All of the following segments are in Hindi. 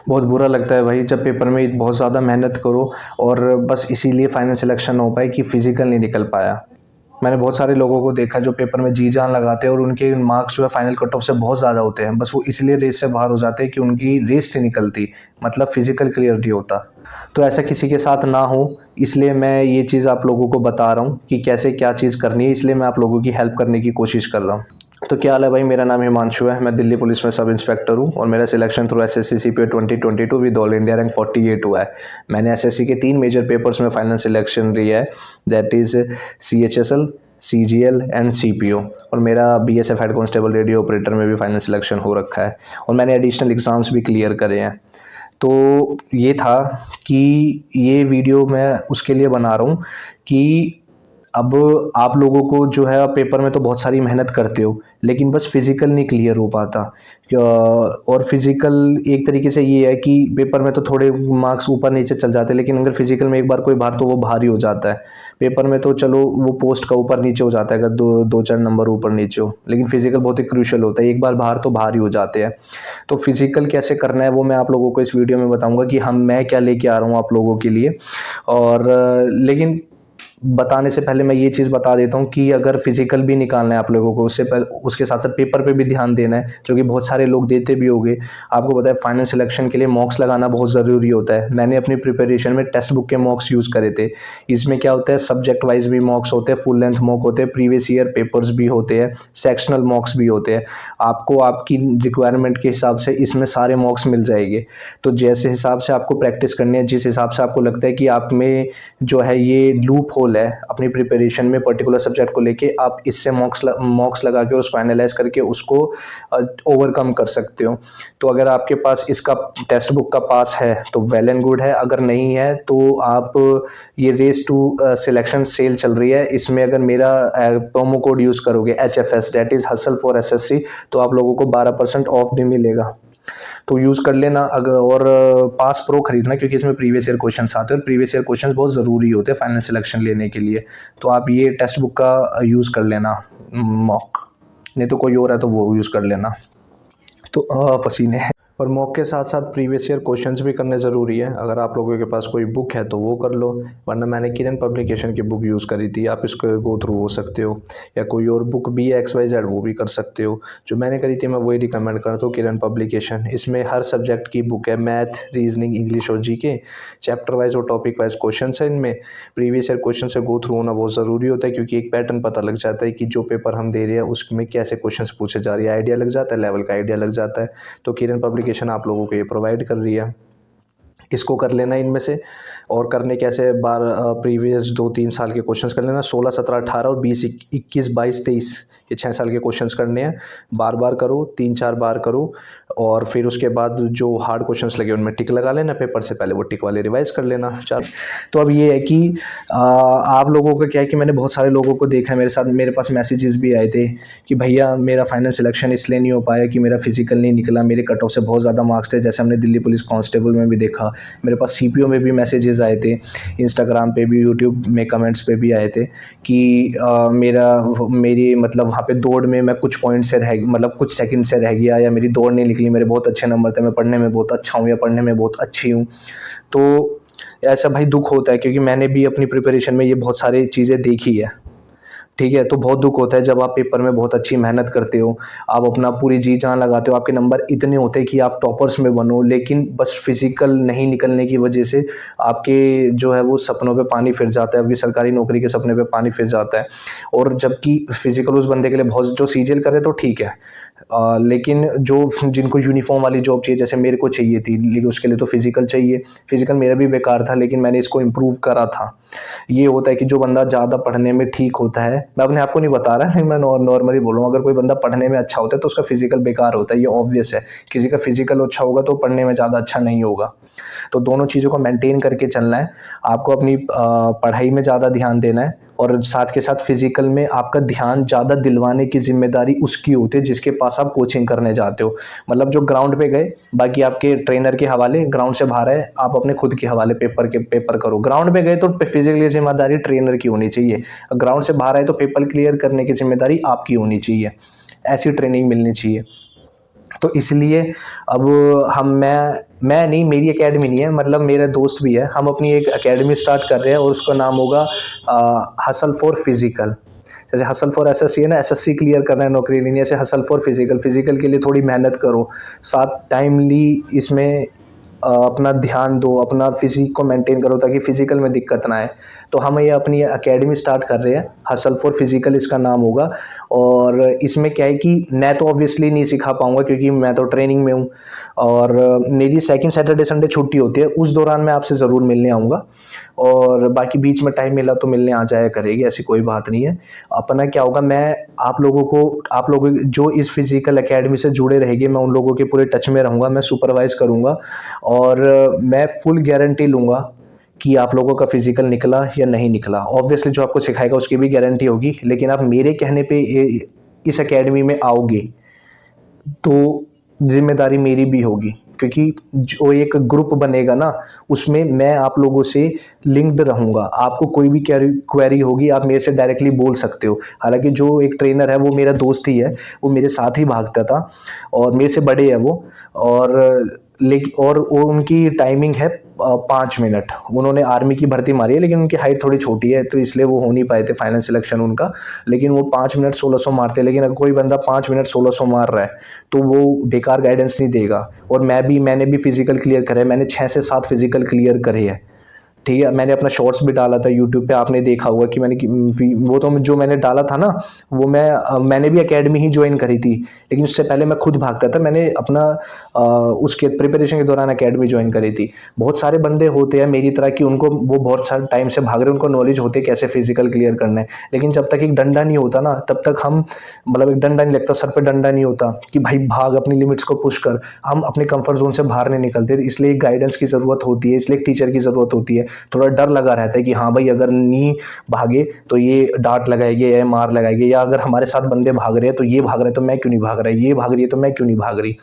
बहुत बुरा लगता है भाई जब पेपर में बहुत ज़्यादा मेहनत करो और बस इसीलिए फाइनल सिलेक्शन ना हो पाए कि फिजिकल नहीं निकल पाया। मैंने बहुत सारे लोगों को देखा जो पेपर में जी जान लगाते हैं और उनके मार्क्स जो है फाइनल कट ऑफ से बहुत ज़्यादा होते हैं, बस वो इसलिए रेस से बाहर हो जाते हैं कि उनकी रेस नहीं निकलती, मतलब फिजिकल क्लियर नहीं होता। तो ऐसा किसी के साथ ना हो, इसलिए मैं ये चीज़ आप लोगों को बता रहा हूँ कि कैसे क्या चीज़ करनी है, इसलिए मैं आप लोगों की हेल्प करने की कोशिश कर रहा हूँ। तो क्या हाल है भाई, मेरा नाम हिमांशु है, मैं दिल्ली पुलिस में सब इंस्पेक्टर हूँ और मेरा selection through SSC CPO 2022 with all India rank 48 हुआ है। मैंने एसएससी के 3 मेजर पेपर्स में फाइनल सिलेक्शन लिया है, that is CHSL, CGL and CPO, और मेरा BSF head constable radio operator में भी फाइनल सिलेक्शन हो रखा है और मैंने एडिशनल एग्ज़ाम्स भी क्लियर करे हैं। तो ये था कि ये वीडियो मैं उसके लिए बना रहा हूँ कि अब आप लोगों को जो है पेपर में तो बहुत सारी मेहनत करते हो, लेकिन बस फिज़िकल नहीं क्लियर हो पाता। और फिज़िकल एक तरीके से ये है कि पेपर में तो थोड़े मार्क्स ऊपर नीचे चल जाते हैं, लेकिन अगर फिज़िकल में एक बार कोई बाहर तो वो भारी हो जाता है। पेपर में तो चलो वो पोस्ट का ऊपर नीचे हो जाता है अगर दो दो चार नंबर ऊपर नीचे हो, लेकिन फिज़िकल बहुत ही क्रूशियल होता है, एक बार बाहर तो भारी हो जाते हैं। तो फिज़िकल कैसे करना है वो मैं आप लोगों को इस वीडियो में बताऊंगा कि मैं क्या लेके आ रहा हूँ आप लोगों के लिए। और लेकिन बताने से पहले मैं ये चीज़ बता देता हूँ कि अगर फिजिकल भी निकालना है आप लोगों को, उससे पहले उसके साथ साथ पेपर पे भी ध्यान देना है, जो कि बहुत सारे लोग देते भी होंगे। आपको पता है फाइनल सिलेक्शन के लिए मॉक्स लगाना बहुत ज़रूरी होता है। मैंने अपनी प्रिपरेशन में टेक्स्ट बुक के मॉक्स यूज़ करे थे। इसमें क्या होता है, सब्जेक्ट वाइज भी मॉक्स होते हैं, फुल लेंथ मॉक होते हैं, प्रीवियस ईयर पेपर्स भी होते हैं, सेक्शनल मॉक्स भी होते हैं। आपको आपकी रिक्वायरमेंट के हिसाब से इसमें सारे मॉक्स मिल जाएंगे। तो जैसे हिसाब से आपको प्रैक्टिस करनी है, जिस हिसाब से आपको लगता है कि आप में जो है ये लूप होल है अपनी प्रिपरेशन में पर्टिकुलर सब्जेक्ट को लेके, आप इससे मॉक्स लगा के उसको एनालाइज करके उसको ओवरकम कर सकते हो। तो अगर आपके पास इसका टेक्स्ट बुक का पास है तो वेल एंड गुड है, अगर नहीं है तो आप ये रेस टू सिलेक्शन सेल चल रही है, इसमें अगर मेरा प्रोमो कोड यूज़ करोगे HFS, that is hustle for SSC, तो आप लोगों को 12% ऑफ भी मिलेगा। तो यूज़ कर लेना। अगर और पास प्रो खरीदना, क्योंकि इसमें प्रीवियस ईयर क्वेश्चंस आते हैं और प्रीवियस ईयर क्वेश्चंस बहुत ज़रूरी होते हैं फाइनल सिलेक्शन लेने के लिए। तो आप ये टेक्स्ट बुक का यूज़ कर लेना, मॉक, नहीं तो कोई और है तो वो यूज़ कर लेना। तो पसीने और मॉक के साथ साथ प्रीवियस ईयर क्वेश्चंस भी करने ज़रूरी है। अगर आप लोगों के पास कोई बुक है तो वो कर लो, वरना मैंने किरण पब्लिकेशन की बुक यूज़ करी थी, आप इसको गो थ्रू हो सकते हो, या कोई और बुक BXYZ वो भी कर सकते हो। जो मैंने करी थी मैं वही रिकमेंड करता हूँ, किरण पब्लिकेशन। इसमें हर सब्जेक्ट की बुक है, मैथ, रीजनिंग, इंग्लिश और जीके, चैप्टर वाइज और टॉपिक वाइज क्वेश्चन है इनमें। प्रीवियस ईयर क्वेश्चन से गो थ्रू होना बहुत ज़रूरी होता है, क्योंकि एक पैटर्न पता लग जाता है कि जो पेपर हम दे रहे हैं उसमें कैसे क्वेश्चन पूछे जा रहे हैं, आइडिया लग जाता है, लेवल का आइडिया लग जाता है। तो किरण पब्लिकेशन आप लोगों को ये प्रोवाइड कर रही है, इसको कर लेना इनमें से। और करने कैसे, बार प्रीवियस 2-3 साल के क्वेश्चंस कर लेना, 16, 17, 18 और 20, 21, 22, 23, ये 6 साल के क्वेश्चंस करने हैं। बार बार करो, 3-4 बार करो, और फिर उसके बाद जो हार्ड क्वेश्चंस लगे उनमें टिक लगा लेना, पेपर से पहले वो टिक वाले रिवाइज कर लेना। चार तो अब ये है कि आप लोगों का क्या है कि मैंने बहुत सारे लोगों को देखा है, मेरे साथ मेरे पास मैसेजेस भी आए थे कि भैया मेरा फाइनल सिलेक्शन इसलिए नहीं हो पाया कि मेरा फिजिकल नहीं निकला, मेरे कट ऑफ से बहुत ज़्यादा मार्क्स थे, जैसे हमने दिल्ली पुलिस कांस्टेबल में भी देखा। मेरे पास सीपीओ में भी मैसेजेस आए थे, इंस्टाग्राम पे भी, यूट्यूब में कमेंट्स पे भी आए थे कि मेरी मतलब वहाँ पे दौड़ में मैं कुछ पॉइंट से रह, मतलब कुछ सेकंड से रह गया, या मेरी दौड़ नहीं निकली, मेरे बहुत अच्छे नंबर थे, मैं पढ़ने में बहुत अच्छा हूँ या पढ़ने में बहुत अच्छी हूँ। तो ऐसा भाई दुख होता है, क्योंकि मैंने भी अपनी प्रिपरेशन में ये बहुत सारी चीज़ें देखी है। ठीक है, तो बहुत दुख होता है जब आप पेपर में बहुत अच्छी मेहनत करते हो, आप अपना पूरी जी जान लगाते हो, आपके नंबर इतने होते हैं कि आप टॉपर्स में बनो, लेकिन बस फिजिकल नहीं निकलने की वजह से आपके जो है वो सपनों पे पानी फिर जाता है, आपकी सरकारी नौकरी के सपने पे पानी फिर जाता है। और जबकि फिजिकल उस बंदे के लिए बहुत, जो सीजीएल करे तो ठीक है, लेकिन जो जिनको यूनिफॉर्म वाली जॉब चाहिए, जैसे मेरे को चाहिए थी, लेकिन उसके लिए तो फिजिकल चाहिए। फिजिकल मेरा भी बेकार था, लेकिन मैंने इसको इम्प्रूव करा था। ये होता है कि जो बंदा ज़्यादा पढ़ने में ठीक होता है, मैं अपने आप को नहीं बता रहा, लेकिन मैं नॉर्मली बोल रहा हूँ, अगर कोई बंदा पढ़ने में अच्छा होता है तो उसका फिजिकल बेकार होता है, ये ऑब्वियस है। किसी का फिजिकल अच्छा होगा तो पढ़ने में ज़्यादा अच्छा नहीं होगा। तो दोनों चीज़ों को मेंटेन करके चलना है। आपको अपनी पढ़ाई में ज़्यादा ध्यान देना है, और साथ के साथ फिजिकल में आपका ध्यान ज़्यादा दिलवाने की जिम्मेदारी उसकी होती है जिसके पास आप कोचिंग करने जाते हो। मतलब जो ग्राउंड पे गए, बाकी आपके ट्रेनर के हवाले, ग्राउंड से बाहर है आप अपने खुद के हवाले पेपर करो। ग्राउंड पे गए तो फिजिकली जिम्मेदारी ट्रेनर की होनी चाहिए, ग्राउंड से बाहर आए तो पेपर क्लियर करने की जिम्मेदारी आपकी होनी चाहिए। ऐसी ट्रेनिंग मिलनी चाहिए। तो इसलिए अब मैं मैं नहीं, मेरी एकेडमी नहीं है, मतलब मेरा दोस्त भी है, हम अपनी एक एकेडमी स्टार्ट कर रहे हैं और उसका नाम होगा हसल फॉर फिजिकल। जैसे हसल फॉर एसएससी है ना, एसएससी क्लियर करना है, नौकरी लेनी है, ऐसे हसल फॉर फिजिकल, फिजिकल के लिए थोड़ी मेहनत करो, साथ टाइमली इसमें अपना ध्यान दो, अपना फिजिक को मेंटेन करो ताकि फिजिकल में दिक्कत ना आए। तो हम ये अपनी एकेडमी स्टार्ट कर रहे हैं, हसल फॉर फिजिकल इसका नाम होगा। और इसमें क्या है कि मैं तो ऑब्वियसली नहीं सिखा पाऊंगा क्योंकि मैं तो ट्रेनिंग में हूँ, और मेरी सेकंड सैटरडे संडे छुट्टी होती है, उस दौरान मैं आपसे ज़रूर मिलने आऊँगा, और बाकी बीच में टाइम मिला तो मिलने आ जाया करेगी, ऐसी कोई बात नहीं है। अपना क्या होगा, मैं आप लोगों जो इस फिजिकल एकेडमी से जुड़े रहेंगे, मैं उन लोगों के पूरे टच में रहूँगा, मैं सुपरवाइज़ करूँगा, और मैं फुल गारंटी लूँगा कि आप लोगों का फिजिकल निकला या नहीं निकला। ऑब्वियसली जो आपको सिखाएगा उसकी भी गारंटी होगी, लेकिन आप मेरे कहने पे इस एकेडमी में आओगे तो जिम्मेदारी मेरी भी होगी, क्योंकि जो एक ग्रुप बनेगा ना, उसमें मैं आप लोगों से लिंक्ड रहूँगा। आपको कोई भी क्वेरी होगी आप मेरे से डायरेक्टली बोल सकते हो। हालांकि जो एक ट्रेनर है वो मेरा दोस्त ही है, वो मेरे साथ ही भागता था और मेरे से बड़े है वो, और लेकिन और वो उनकी टाइमिंग है 5 मिनट। उन्होंने आर्मी की भर्ती मारी है, लेकिन उनकी हाइट थोड़ी छोटी है तो इसलिए वो हो नहीं पाए थे फाइनल सिलेक्शन उनका। लेकिन वो 5 मिनट 1600 मारते हैं। लेकिन अगर कोई बंदा 5 मिनट 1600 मार रहा है तो वो बेकार गाइडेंस नहीं देगा। और मैंने भी फिजिकल क्लियर करे, मैंने 6 से 7 फिजिकल क्लियर करे है, ठीक है। मैंने अपना शॉर्ट्स भी डाला था यूट्यूब पे, आपने देखा होगा कि वो तो जो मैंने डाला था ना, वो मैंने भी एकेडमी ही ज्वाइन करी थी, लेकिन उससे पहले मैं खुद भागता था। मैंने अपना उसके प्रिपरेशन के दौरान एकेडमी ज्वाइन करी थी। बहुत सारे बंदे होते हैं मेरी तरह कि उनको वो बहुत सारे टाइम से भाग रहे हैं, उनको नॉलेज होती है कैसे फिजिकल क्लियर करना है, लेकिन जब तक एक डंडा नहीं होता ना तब तक हम, मतलब एक डंडा नहीं लगता, सर पे डंडा नहीं होता कि भाई भाग, अपनी लिमिट्स को पुश कर, हम अपने कंफर्ट जोन से बाहर नहीं निकलते। इसलिए गाइडेंस की ज़रूरत होती है, इसलिए एक टीचर की ज़रूरत होती है। थोड़ा डर लगा रहता है कि हाँ भाई अगर नहीं भागे तो ये डांट लगाएंगे या मार लगाएंगे, या अगर हमारे साथ बंदे भाग रहे हैं तो ये भाग रहे हैं तो मैं क्यों नहीं भाग रहा, ये भाग रही है तो मैं क्यों नहीं भाग रही,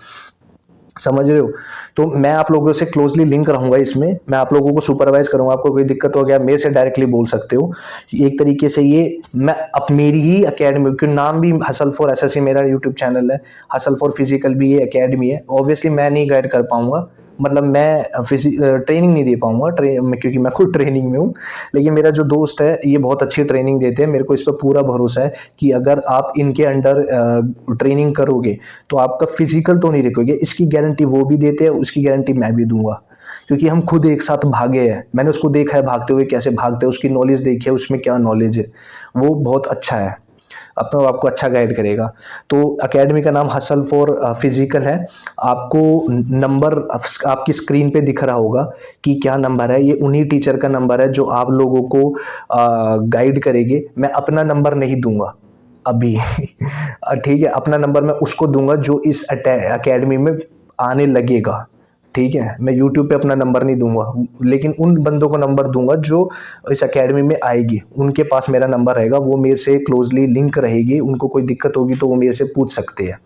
समझ रहे हो। तो मैं आप लोगों से क्लोजली लिंक रहूंगा इसमें, मैं आप लोगों को सुपरवाइज करूंगा। आपको कोई दिक्कत हो गया मेरे से डायरेक्टली बोल सकते हो। एक तरीके से ये मैं अब मेरी ही एकेडमी, क्योंकि नाम भी हसल फॉर एसएससी मेरा यूट्यूब चैनल है, हसल फॉर फिजिकल भी ये एकेडमी है। ऑब्वियसली मैं नहीं गाइड कर पाऊंगा, मतलब मैं ट्रेनिंग नहीं दे पाऊंगा, क्योंकि मैं खुद ट्रेनिंग में हूँ। लेकिन मेरा जो दोस्त है ये बहुत अच्छी ट्रेनिंग देते हैं, मेरे को इस पर पूरा भरोसा है कि अगर आप इनके अंडर ट्रेनिंग करोगे तो आपका फिजिकल तो नहीं रुकोगे। इसकी गारंटी वो भी देते हैं, उसकी गारंटी मैं भी दूंगा, क्योंकि हम खुद एक साथ भागे हैं। मैंने उसको देखा है भागते हुए, कैसे भागते हैं, उसकी नॉलेज देखी है, उसमें क्या नॉलेज है, वो बहुत अच्छा है, अपना आपको अच्छा गाइड करेगा। तो एकेडमी का नाम हसल फॉर फिजिकल है। आपको नंबर आपकी स्क्रीन पे दिख रहा होगा कि क्या नंबर है, ये उन्हीं टीचर का नंबर है जो आप लोगों को गाइड करेंगे। मैं अपना नंबर नहीं दूंगा अभी ठीक है, अपना नंबर मैं उसको दूंगा जो इस एकेडमी में आने लगेगा, ठीक है। मैं यूट्यूब पे अपना नंबर नहीं दूंगा, लेकिन उन बंदों को नंबर दूंगा जो इस एकेडमी में आएगी, उनके पास मेरा नंबर रहेगा, वो मेरे से क्लोजली लिंक रहेगी, उनको कोई दिक्कत होगी तो वो मेरे से पूछ सकते हैं,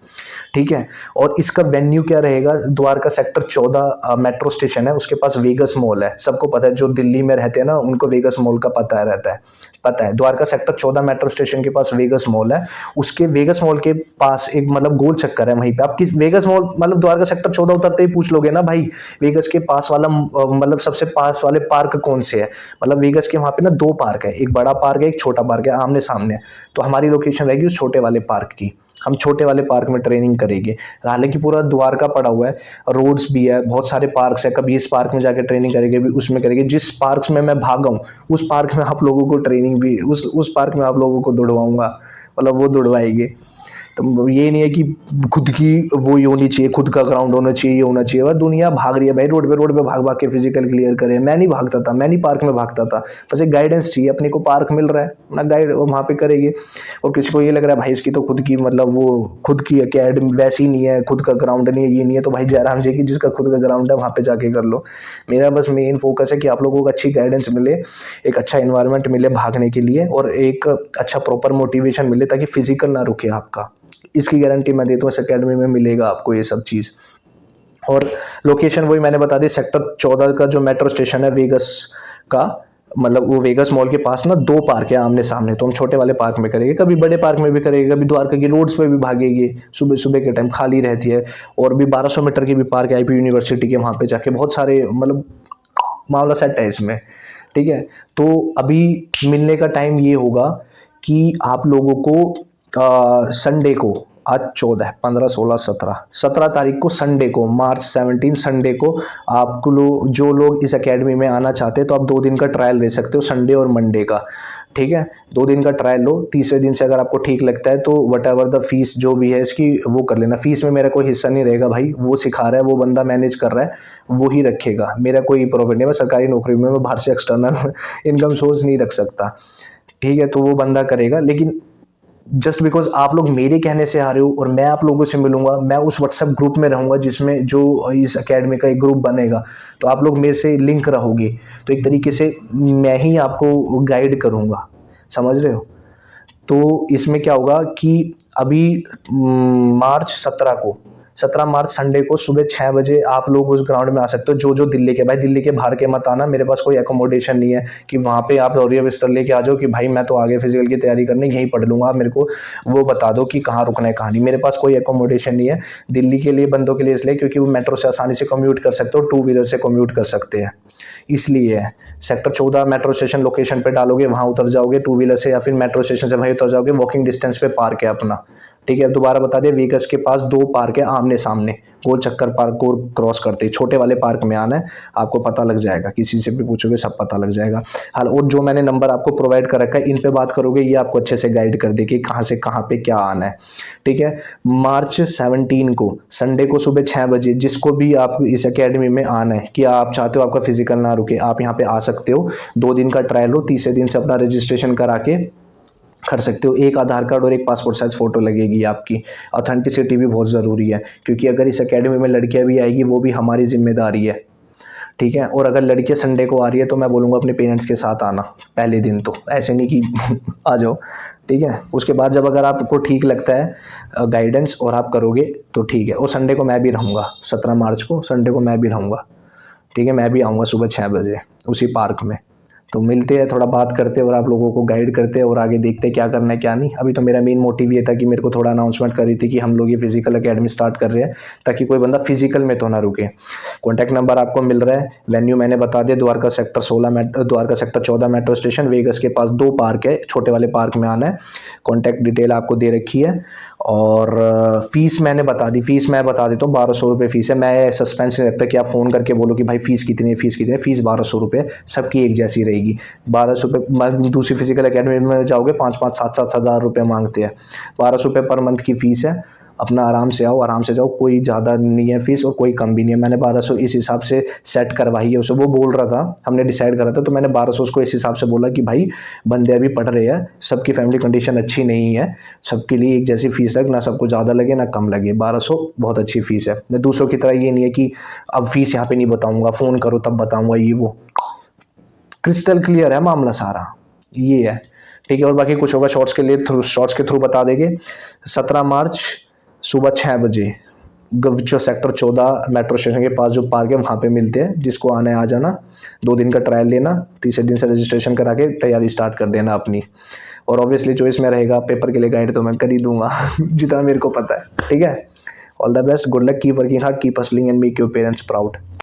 ठीक है। और इसका वेन्यू क्या रहेगा, द्वारका सेक्टर 14 मेट्रो स्टेशन है, उसके पास वेगस मॉल है। सबको पता है, जो दिल्ली में रहते हैं ना उनको वेगस मॉल का पता रहता है, पता है। द्वारका सेक्टर 14 मेट्रो स्टेशन के पास वेगस मॉल है। उसके वेगस मॉल के पास एक मतलब गोल चक्कर है, वहीं पे आप किस वेगस मॉल, मतलब द्वारका सेक्टर 14 उतरते ही पूछ लोगे ना भाई वेगस के पास वाला मतलब सबसे पास वाले पार्क कौन से है, मतलब वेगस के वहां पे ना 2 पार्क है, एक बड़ा पार्क है एक छोटा पार्क है, आमने सामने। तो हमारी लोकेशन रहेगी उस छोटे वाले पार्क की, हम छोटे वाले पार्क में ट्रेनिंग करेंगे। हालांकि पूरा द्वारका पड़ा हुआ है, रोड्स भी है, बहुत सारे पार्क्स है, कभी इस पार्क में जाके ट्रेनिंग करेंगे, भी उसमें करेंगे। जिस पार्क में मैं भागा हूँ उस पार्क में आप लोगों को ट्रेनिंग भी, उस पार्क में आप लोगों को दौड़वाऊंगा, मतलब वो दौड़वाएंगे। तो ये नहीं है कि खुद की वो ही होनी चाहिए, खुद का ग्राउंड होना चाहिए, ये होना चाहिए। वह दुनिया भाग रही है भाई, रोड पे भाग भाग के फिजिकल क्लियर करे। मैं नहीं भागता था, मैं नहीं पार्क में भागता था, बस एक गाइडेंस चाहिए। अपने को पार्क मिल रहा है ना, गाइड वहाँ पे करेंगे। और किसी को ये लग रहा है भाई इसकी तो खुद की, मतलब वो खुद की अकेडमी वैसी नहीं है, खुद का ग्राउंड नहीं है, ये नहीं है, तो भाई जयराम जी की जिसका खुद का ग्राउंड है वहाँ पे जाके कर लो। मेरा बस मेन फोकस है कि आप लोगों को अच्छी गाइडेंस मिले, एक अच्छा इन्वायरमेंट मिले भागने के लिए, और एक अच्छा प्रॉपर मोटिवेशन मिले ताकि फिजिकल ना रुके आपका। इसकी गारंटी मैं देता हूँ, इस अकेडमी में मिलेगा आपको ये सब चीज़। और लोकेशन वही मैंने बता दी, सेक्टर 14 का जो मेट्रो स्टेशन है वेगस का, मतलब वो वेगस मॉल के पास ना 2 पार्क है आमने सामने, तो हम छोटे वाले पार्क में करेंगे, कभी बड़े पार्क में भी करेंगे, कभी द्वारका की रोड्स पे भी भागेंगे, सुबह सुबह के टाइम खाली रहती है। और भी 1200 मीटर की भी पार्क है आईपी यूनिवर्सिटी के, वहाँ पे जाके बहुत सारे मतलब मामला सेट है इसमें। ठीक है, तो अभी मिलने का टाइम ये होगा कि आप लोगों को संडे को, आज 14, 15, 16, 17 तारीख को, संडे को, मार्च 17 संडे को, आपको जो लोग इस एकेडमी में आना चाहते हैं तो आप 2 दिन का ट्रायल ले सकते हो, संडे और मंडे का। ठीक है, 2 दिन का ट्रायल लो, तीसरे दिन से अगर आपको ठीक लगता है तो वट एवर द फीस जो भी है इसकी वो कर लेना। फीस में मेरा कोई हिस्सा नहीं रहेगा भाई, वो सिखा रहा है, वो बंदा मैनेज कर रहा है, वो ही रखेगा, मेरा कोई प्रॉफिट नहीं। मैं सरकारी नौकरी में, मैं बाहर से एक्सटर्नल इनकम सोर्स नहीं रख सकता। ठीक है, तो वो बंदा करेगा। लेकिन जस्ट बिकॉज आप लोग मेरे कहने से आ रहे हो और मैं आप लोगों से मिलूंगा, मैं उस व्हाट्सएप ग्रुप में रहूंगा जिसमें जो इस एकेडमी का एक ग्रुप बनेगा, तो आप लोग मेरे से लिंक रहोगे, तो एक तरीके से मैं ही आपको गाइड करूंगा, समझ रहे हो। तो इसमें क्या होगा कि अभी मार्च 17 को, 17 मार्च संडे को सुबह 6 बजे आप लोग उस ग्राउंड में आ सकते हो। जो दिल्ली के, भाई दिल्ली के बाहर के मत आना, मेरे पास कोई एकोमोडेशन नहीं है कि वहाँ पे आप दौरिया बिस्तर लेके आ जाओ कि भाई मैं तो आगे फिजिकल की तैयारी करने यहीं पढ़ लूँगा, आप मेरे को वो बता दो कि कहाँ रुकना है कहाँ नहीं। मेरे पास कोई एकोमोडेशन नहीं है दिल्ली के लिए, बंदों के लिए, इसलिए क्योंकि वो मेट्रो से आसानी से कम्यूट कर सकते हो, 2 व्हीलर से कम्यूट कर सकते हैं, इसलिए है। सेक्टर 14 मेट्रो स्टेशन लोकेशन पे डालोगे, वहाँ उतर जाओगे 2 व्हीलर से, या फिर मेट्रो स्टेशन से वहीं उतर जाओगे, वॉकिंग डिस्टेंस पे पार्क है अपना। ठीक है, दोबारा बता दें, वेगस के पास 2 पार्क है आमने सामने, गोल चक्कर पार्क को क्रॉस करते ही छोटे वाले पार्क में आना है, आपको पता लग जाएगा, किसी से भी पूछोगे सब पता लग जाएगा। हाल, और जो मैंने नंबर आपको प्रोवाइड कर रखा है, इन पे बात करोगे, ये आपको अच्छे से गाइड कर देगी कहाँ से कहाँ पे क्या आना है। ठीक है, मार्च 17 को संडे को सुबह 6 बजे, जिसको भी आप इस एकेडमी में आना है, कि आप चाहते हो आपका फिजिकल ना रुके, आप यहाँ पे आ सकते हो, 2 दिन का ट्रायल हो, तीसरे दिन से अपना रजिस्ट्रेशन करा के कर सकते हो। एक आधार कार्ड और एक पासपोर्ट साइज फ़ोटो लगेगी आपकी। ऑथेंटिसिटी भी बहुत ज़रूरी है, क्योंकि अगर इस एकेडमी में लड़कियां भी आएगी वो भी हमारी जिम्मेदारी है। ठीक है, और अगर लड़कियां संडे को आ रही है तो मैं बोलूँगा अपने पेरेंट्स के साथ आना पहले दिन, तो ऐसे नहीं कि आ जाओ। ठीक है, उसके बाद जब अगर आपको ठीक लगता है गाइडेंस और आप करोगे तो ठीक है। और संडे को मैं भी रहूँगा, 17 मार्च को संडे को मैं भी रहूँगा। ठीक है, मैं भी आऊँगा सुबह 6 बजे उसी पार्क में। तो मिलते हैं, थोड़ा बात करते हैं और आप लोगों को गाइड करते हैं और आगे देखते हैं क्या करना है क्या नहीं। अभी तो मेरा मेन मोटिव ये था कि मेरे को थोड़ा अनाउंसमेंट करी थी कि हम लोग ये फिजिकल एकेडमी स्टार्ट कर रहे हैं, ताकि कोई बंदा फिजिकल में तो ना रुके। कॉन्टैक्ट नंबर आपको मिल रहा है, वेन्यू मैंने बता दिया, Dwarka sector 16 Dwarka sector 14 metro station, Vegas के पास 2 पार्क है, छोटे वाले पार्क में आना है। कॉन्टैक्ट डिटेल आपको दे रखी है। और फीस मैंने बता दी, फीस मैं बता देता हूँ, 1200 रुपये फीस है। मैं सस्पेंस नहीं रखता कि आप फ़ोन करके बोलो कि भाई फीस कितनी है, फीस कितनी है। फीस 1200 रुपये सबकी एक जैसी रहेगी। 1200 रुपये, दूसरी फिजिकल एकेडमी में जाओगे 5-5, 7-7 हज़ार रुपये मांगते हैं। 1200 रुपये पर मंथ की फ़ीस है। अपना आराम से आओ, आराम से जाओ, कोई ज़्यादा नहीं है फीस और कोई कम भी नहीं है। मैंने 1200 इस हिसाब से सेट करवाई है उसे, वो बोल रहा था, हमने डिसाइड करा था, तो मैंने 1200 उसको इस हिसाब से बोला कि भाई बंदे अभी पढ़ रहे हैं, सबकी फैमिली कंडीशन अच्छी नहीं है, सबके लिए एक जैसी फीस रख, ना सबको ज़्यादा लगे ना कम लगे। 1200 बहुत अच्छी फीस है। मैं दूसरों की तरह ये नहीं है कि अब फीस यहाँ पे नहीं बताऊँगा, फ़ोन करो तब बताऊँगा, ये वो क्रिस्टल क्लियर है मामला सारा, ये है। ठीक है, और बाकी कुछ होगा शॉर्ट्स के लिए शॉर्ट्स के थ्रू बता देंगे। 17 मार्च सुबह 6 बजे जो सेक्टर 14 मेट्रो स्टेशन के पास जो पार्क है वहाँ पे मिलते हैं, जिसको आना है आ जाना, 2 दिन का ट्रायल लेना, तीसरे दिन से रजिस्ट्रेशन करा के तैयारी स्टार्ट कर देना अपनी। और ऑब्वियसली जो इसमें रहेगा पेपर के लिए गाइड तो मैं कर ही दूंगा जितना मेरे को पता है। ठीक है, all the best, good luck, keep working hard, keep hustling and make your parents proud.